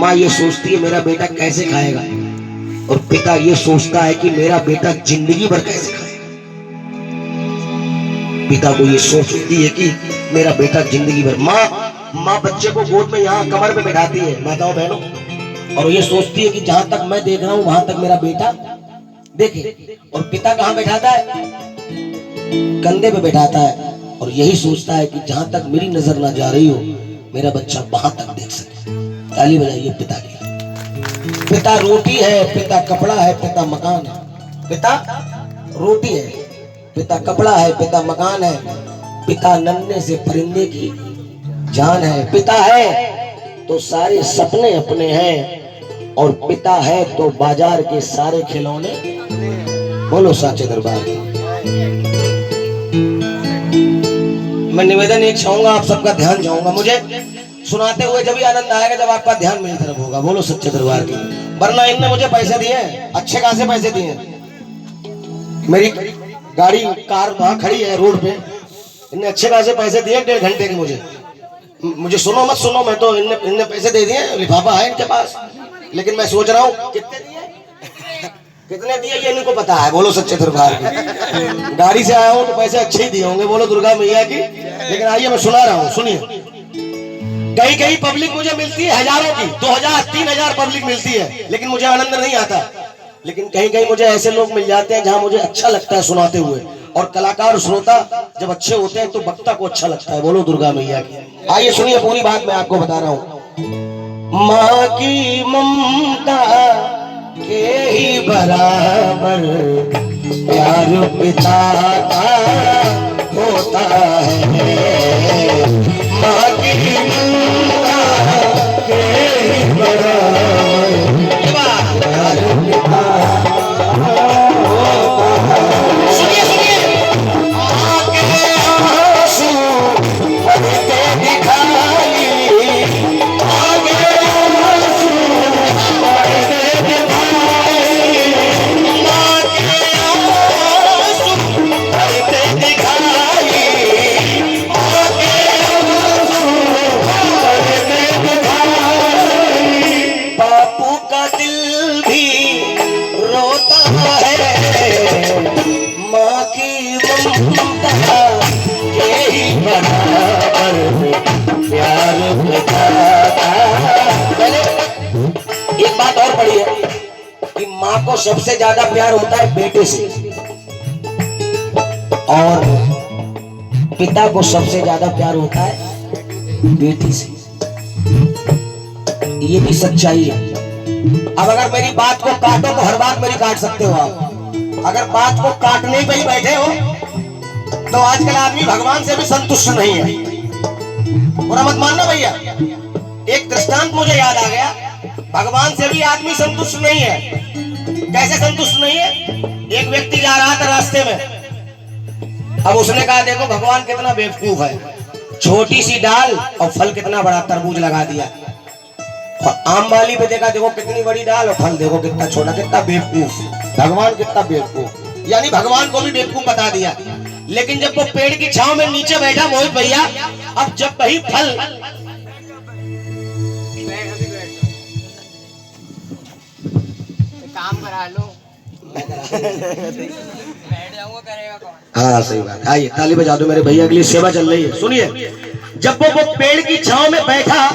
माँ ये सोचती है मेरा बेटा कैसे खाएगा, और पिता ये सोचता है कि मेरा बेटा जिंदगी भर कैसे खाएगा। पिता को ये सोच होती है कि मेरा बेटा जिंदगी भर। माँ बच्चे को गोद में यहाँ कमर पे बैठाती है माताओं बहनों, और ये सोचती है कि जहां तक मैं देख रहा हूं वहां तक मेरा बेटा देखे। और पिता कहाँ बैठाता है? कंधे पे बैठाता है, और यही सोचता है कि जहां तक मेरी नजर ना जा रही हो मेरा बच्चा वहां तक देख सके। ताली बजाइए पिता की। पिता रोटी है, पिता कपड़ा है, पिता मकान है। पिता रोटी है, पिता कपड़ा है, पिता मकान है, पिता नन्हे से परिंदे की जान है। पिता है तो सारे सपने अपने हैं, और पिता है तो बाजार के सारे खिलौने। बोलो साचे दरबार की। मैं निवेदन एक चाहूंगा, आप सबका ध्यान चाहूंगा। मुझे सुनाते हुए जब भी आनंद आएगा जब आपका ध्यान मेरी तरफ होगा। बोलो सच्चे दरबार की। वरना इनने मुझे पैसे दिए, अच्छे खासे पैसे दिए। मेरी गाड़ी कार वहां खड़ी है रोड पे, इनने अच्छे खासे पैसे दिए 1.5 घंटे के। मुझे सुनो मत सुनो, मैं तो इनने पैसे दे दिए, लिफाफा है इनके पास। लेकिन मैं सोच रहा हूँ कितने दिए कितने दिए ये इनको पता है। बोलो सच्चे दरबार की। गाड़ी से आया हूँ तो पैसे अच्छे ही दिए होंगे। बोलो दुर्गा मैया की। लेकिन आइए मैं सुना रहा हूँ, सुनिए। कहीं कहीं पब्लिक मुझे मिलती है हजारों की, 2000 3000 पब्लिक मिलती है, लेकिन मुझे आनंद नहीं आता। लेकिन कहीं कहीं मुझे ऐसे लोग मिल जाते हैं जहां मुझे अच्छा लगता है सुनाते हुए। और कलाकार श्रोता जब अच्छे होते हैं तो वक्ता को अच्छा लगता है। बोलो दुर्गा मैया की। आइए सुनिए पूरी बात मैं आपको बता रहा हूं। माँ की ममता के ही बराबर प्यार पिता का होता है। माँ की ममता के ही बराबर प्यार पिता एक बात और पड़ी है कि माँ को सबसे ज्यादा प्यार होता है बेटे से, और पिता को सबसे ज्यादा प्यार होता है बेटी से। ये भी सच्चाई है। अब अगर मेरी बात को काटो तो हर बात मेरी काट सकते हो आप। अगर बात को काटने पे ही बैठे हो तो आजकल आदमी भगवान से भी संतुष्ट नहीं है। बुरा मत मानना भैया। एक दृष्टांत मुझे याद आ गया। भगवान से भी आदमी संतुष्ट नहीं है। कैसे संतुष्ट नहीं है? एक व्यक्ति जा रहा था रास्ते में। अब उसने कहा देखो भगवान कितना बेवकूफ है, छोटी सी डाल और फल कितना बड़ा तरबूज लगा दिया। और आम वाली पे देखा देखो कितनी बड़ी डाल और फल देखो कितना छोटा। कितना बेवकूफ भगवान, कितना बेवकूफ। यानी भगवान को भी बेवकूफ बता दिया। लेकिन जब वो पेड़ की छांव में नीचे बैठा मोहित भैया, अब जब वही फल काम करा लो बैठ जाऊंगा, करेगा कौन? हाँ सही बात। आइए ताली बजा दो मेरे भैया के लिए, सेवा चल रही है। सुनिए, जब वो पेड़ की छांव में बैठा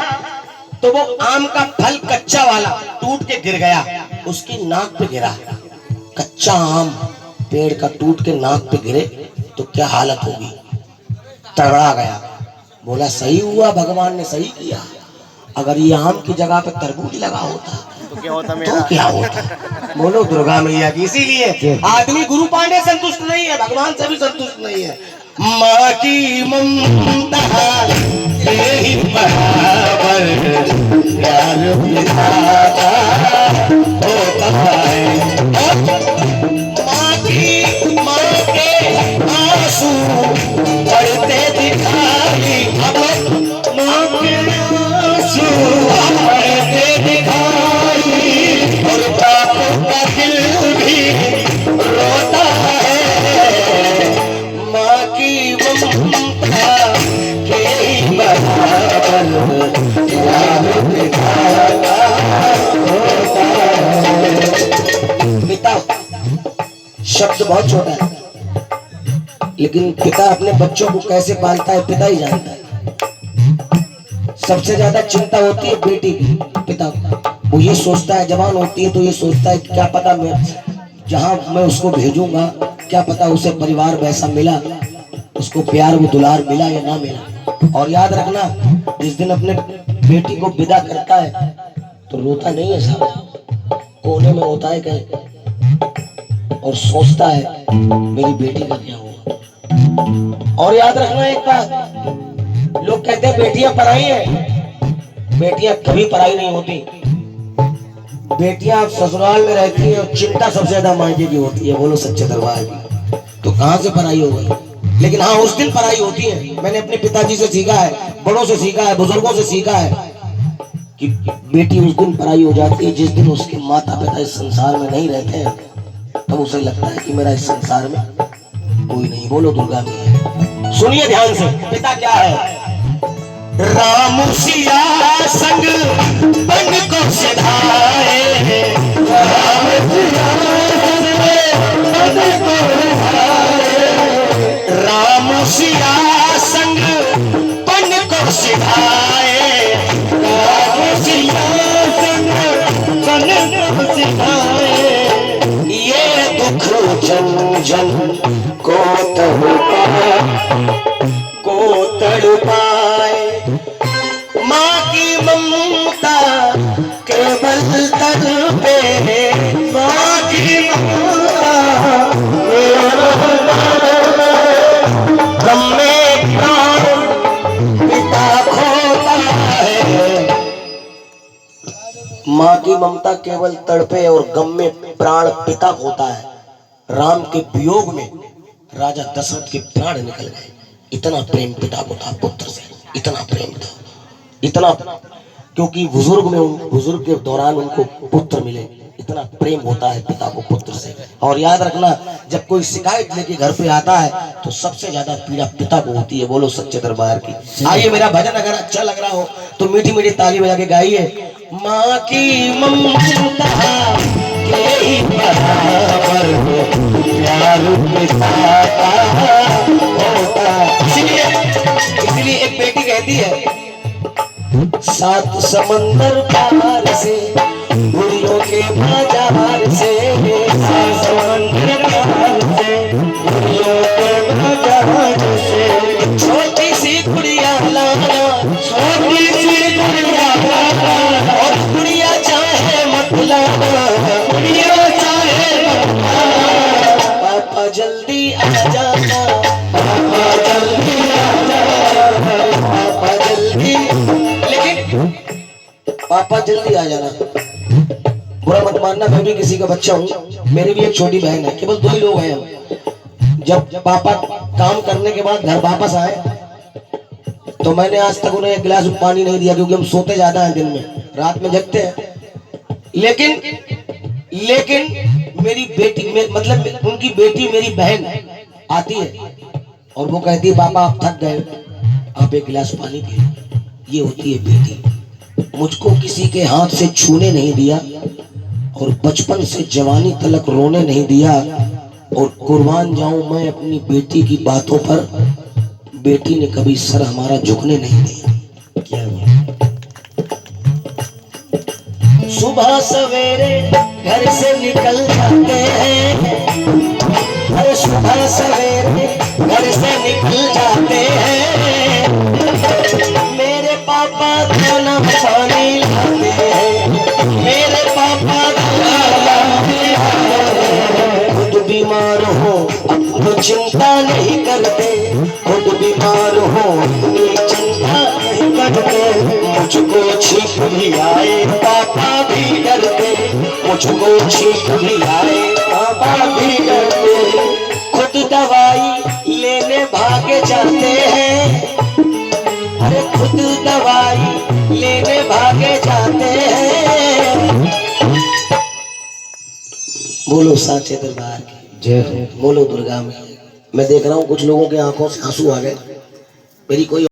तो वो आम का फल कच्चा वाला टूट के गिर गया, उसकी नाक पे गिरा। कच्चा आम पेड़ का टूट के नाक पे गिरे तो क्या हालत होगी। तड़बड़ा गया, बोला सही हुआ, भगवान ने सही किया। अगर ये आम की जगह पे तरबूज लगा होता तो क्या होता तो क्या होता। बोलो दुर्गा मैया की। इसीलिए आदमी गुरु पांडे संतुष्ट नहीं है, भगवान से भी संतुष्ट नहीं है। माँ की ममता के ही बराबर प्यार पिता का होता है। माँ के आंसू पड़ते दिखाई, माँ के आंसू पड़ते दिखाई, और बाप का दिल भी रोता है। माँ की ममता के ही बराबर शब्द बहुत छोटा है, लेकिन पिता अपने बच्चों को कैसे पालता है पिता ही जानता है। सबसे ज्यादा चिंता होती है बेटी की पिता को। वो ये सोचता है, जवान होती है तो ये सोचता है कि क्या पता मैं जहां मैं उसको भेजूंगा, क्या पता उसे परिवार वैसा मिला, उसको प्यार वो दुलार मिला या ना मिला। और याद रखना, जिस दिन अपने बेटी को विदा करता है तो रोता नहीं है साहब, कोने में होता है कहीं और सोचता है मेरी बेटी का क्या हुआ। और याद रखना एक बात, लोग कहते हैं बेटियां पराई हैं, बेटियां कभी पराई नहीं होती। बेटियां ससुराल में रहती है और चिंता सबसे ज्यादा मायके की होती है, बोलो सच्चे दरबार की। तो कहां से पराई हो गई, लेकिन हाँ उस दिन पराई होती है। मैंने अपने पिताजी से सीखा है, बड़ों से सीखा है, बुजुर्गों से सीखा है कि बेटी उस दिन पराई हो जाती है जिस दिन उसके माता पिता इस संसार में नहीं रहते हैं, तब उसे लगता है कि मेरा इस संसार में कोई नहीं। बोलो दुर्गा मैया। सुनिए ध्यान से, पिता क्या है? राम सिया संग बन को सिधाए, राम सिया संग बन को सिधाए, राम सिया संग बन को सिधाए, राम सिया संग बन को सिधाए। ये दुख जन जन को तड़पाए, माँ की ममता केवल तड़पे, माँ की ममता गम में प्राण पिता खोता है। माँ की ममता केवल तड़पे और गम में प्राण पिता खोता है। राम के वियोग में राजा दशरथ के प्राण निकल गए। इतना प्रेम पिता को था पुत्र से, इतना प्रेम था, इतना, क्योंकि बुजुर्ग के दौरान उनको पुत्र मिले। इतना प्रेम होता है पिता को पुत्र से। और याद रखना, जब कोई शिकायत लेके घर पे आता है तो सबसे ज्यादा पीड़ा पिता को होती है। बोलो सच्चे दरबार की। आइए, मेरा भजन अगर अच्छा लग रहा हो तो मीठी मीठी ताली बजा के गाइए। माँ की ममता के ही बराबर प्यार पिता का होता। इसलिए एक बेटी कहती है, सात समंदर पार से बुढ़ियों के बाजार से, सात समंदर पार से बुढ़ियों के बाजार से, छोटी सी गुड़िया लाना, छोटी सी गुड़िया लाना, और गुड़िया चाहे मत लाना, गुड़िया चाहे मत लाना, पापा जल्दी आ जाना, पापा जल्दी आ जाना, पापा जल्दी। लेकिन पापा जल्दी आ जाना, बुरा मत मानना, मैं भी किसी का बच्चा हूँ, मेरी भी एक छोटी बहन है, केवल 2 ही लोग हैं हम। जब पापा काम करने के बाद घर वापस आए तो मैंने आज तक उन्हें 1 गिलास पानी नहीं दिया, क्योंकि हम सोते ज्यादा हैं, दिन में रात में जगते हैं। लेकिन मेरी बेटी मतलब उनकी बेटी मेरी बहन आती है और वो कहती है, पापा आप थक गए, आप 1 गिलास पानी पिए। ये होती है बेटी। मुझको किसी के हाथ से छूने नहीं दिया और बचपन से जवानी तलक रोने नहीं दिया, और कुर्बान जाऊं मैं अपनी बेटी की बातों पर। बेटी ने कभी सर हमारा झुकने नहीं दिया। क्या हुआ? सुबह सवेरे घर से निकल जाते हैं, हर सुबह सवेरे घर से निकल जाते हैं, मेरे पापा खाना पानी लाते हैं, मेरे पापा खाना पानी लाते हैं। खुद बीमार हो अपनी चिंता नहीं करते, खुद बीमार हो अपनी चिंता नहीं करते। मुझको छींक भी आए पापा भी डरते, मुझको छींक भी आए पापा भी डरते। खुद दवाई लेने भागे जाते हैं, अरे खुद दवाई लेने भागे जाते हैं। बोलो साचे दरबार की जय हो, बोलो दुर्गा में। मैं देख रहा हूँ कुछ लोगों के आंखों से आंसू आ गए। मेरी कोई